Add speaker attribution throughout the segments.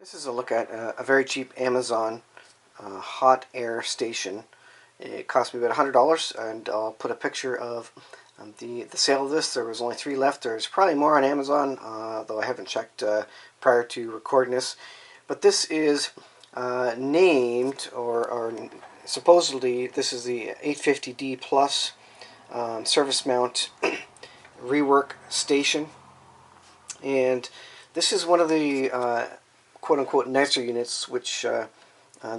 Speaker 1: This is a look at a very cheap Amazon hot air station. It cost me about $100, and I'll put a picture of the sale of this. There was only 3 left. There's probably more on Amazon, though I haven't checked prior to recording this. But this is named, or supposedly this is the 850D Plus surface mount Rework station, and this is one of the quote-unquote nicer units, which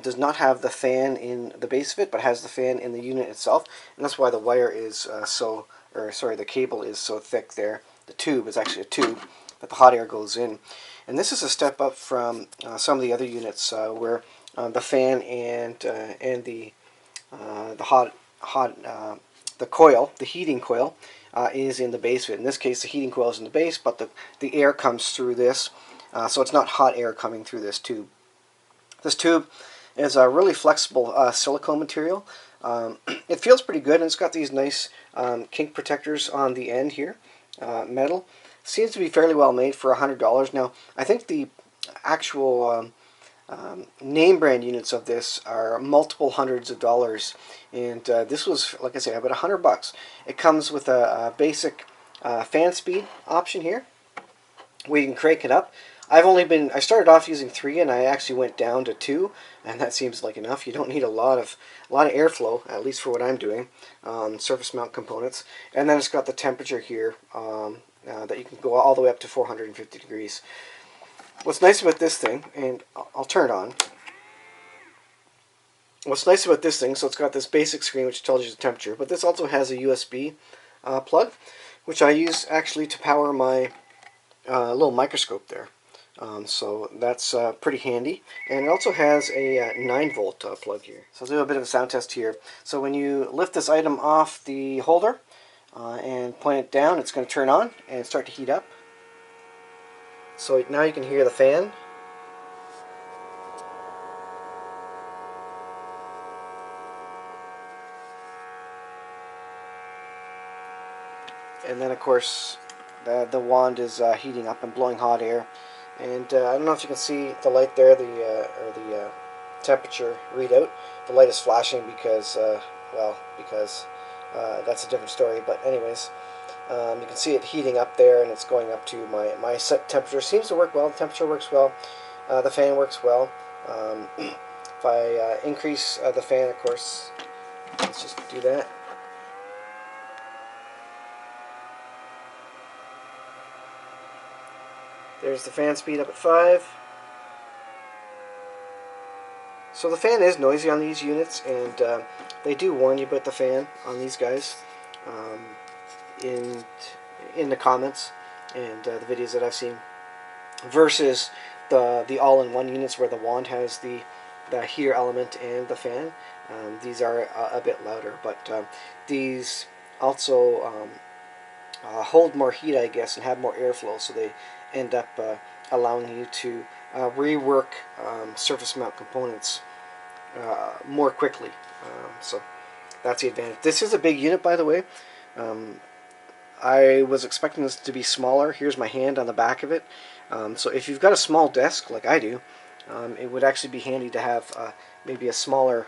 Speaker 1: does not have the fan in the base of it, but has the fan in the unit itself, and that's why the wire is the cable is so thick there. The tube is actually a tube that the hot air goes in, and this is a step up from some of the other units where the fan and the coil, the heating coil, is in the base of it. In this case, the heating coil is in the base, but the air comes through this. So it's not hot air coming through this tube. This tube is a really flexible silicone material. It feels pretty good, and it's got these nice kink protectors on the end here, metal. Seems to be fairly well made for $100. Now, I think the actual name brand units of this are multiple hundreds of dollars, and this was, like I say, about $100. It comes with a basic fan speed option here, where you can crank it up. I started off using 3, and I actually went down to 2, and that seems like enough. You don't need a lot of airflow, at least for what I'm doing, surface mount components. And then it's got the temperature here that you can go all the way up to 450 degrees. What's nice about this thing, and I'll turn it on. What's nice about this thing, so it's got this basic screen which tells you the temperature, but this also has a USB plug, which I use actually to power my little microscope there. So that's pretty handy, and it also has a 9-volt plug here. So I'll do a bit of a sound test here. So when you lift this item off the holder and point it down, it's going to turn on and start to heat up. So now you can hear the fan. And then of course the wand is heating up and blowing hot air. And I don't know if you can see the light there, the temperature readout. The light is flashing because, that's a different story. But anyways, you can see it heating up there, and it's going up to my set temperature. Seems to work well. The temperature works well. The fan works well. If I increase the fan, of course, let's just do that. There's the fan speed up at 5. So the fan is noisy on these units, and they do warn you about the fan on these guys in the comments and the videos that I've seen, versus the all-in-one units where the wand has the heater element and the fan. These are a bit louder, but these also hold more heat, I guess, and have more airflow, so they end up allowing you to rework surface mount components more quickly. So that's the advantage. This is a big unit, by the way. I was expecting this to be smaller. Here's my hand on the back of it. So if you've got a small desk like I do, it would actually be handy to have maybe a smaller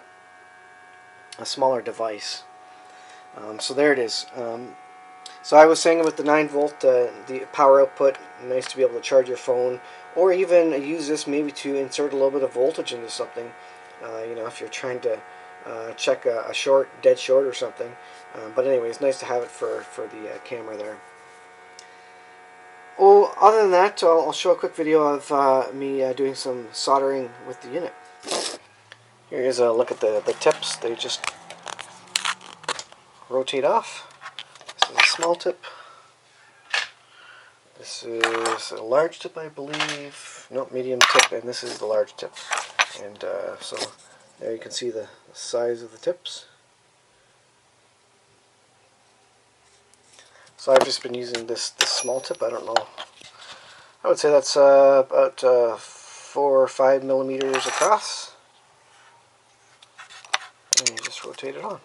Speaker 1: device. So there it is. So I was saying with the 9-volt, the power output, nice to be able to charge your phone, or even use this maybe to insert a little bit of voltage into something. If you're trying to check a dead short or something. But anyway, it's nice to have it for the camera there. Oh, other than that, I'll show a quick video of me doing some soldering with the unit. Here's a look at the tips. They just rotate off. This is a small tip. This is a large tip, I believe. No, medium tip, and this is the large tip. And so there you can see the size of the tips. So I've just been using this small tip. I don't know. I would say that's about 4 or 5 millimeters across. And you just rotate it on.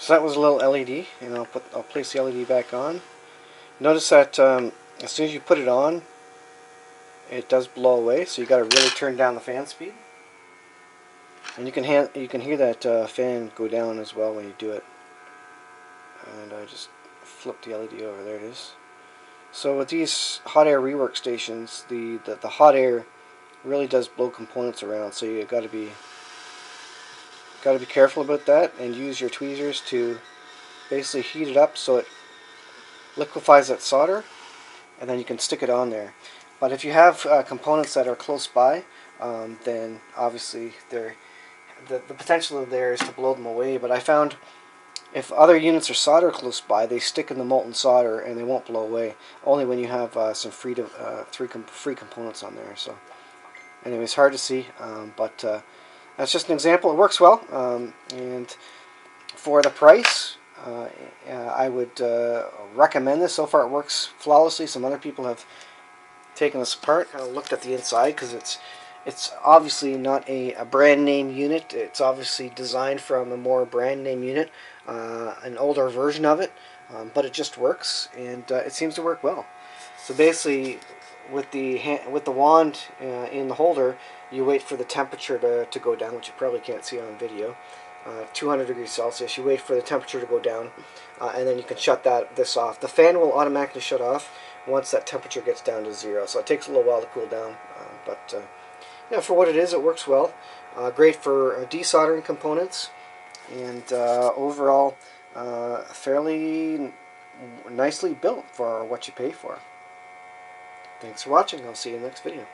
Speaker 1: So that was a little LED, and I'll place the LED back on. Notice that as soon as you put it on, it does blow away. So you got to really turn down the fan speed, and you can hear that fan go down as well when you do it. And I just flip the LED over. There it is. So with these hot air rework stations, the hot air really does blow components around. So you got to be careful about that, and use your tweezers to basically heat it up so it liquefies that solder, and then you can stick it on there. But if you have components that are close by, then obviously the potential there is to blow them away. But I found if other units are soldered close by, they stick in the molten solder and they won't blow away. Only when you have some free components on there. So, anyways, hard to see, but that's just an example. It works well, and for the price, I would recommend this. So far, it works flawlessly. Some other people have taken this apart and looked at the inside, because it's obviously not a brand name unit. It's obviously designed from a more brand name unit, an older version of it, but it just works, and it seems to work well. So basically, with the wand in the holder, you wait for the temperature to go down, which you probably can't see on video. 200 degrees Celsius. You wait for the temperature to go down, and then you can shut this off. The fan will automatically shut off once that temperature gets down to 0. So it takes a little while to cool down, but yeah, for what it is, it works well. Great for desoldering components, and overall fairly nicely built for what you pay for. Thanks for watching. I'll see you in the next video.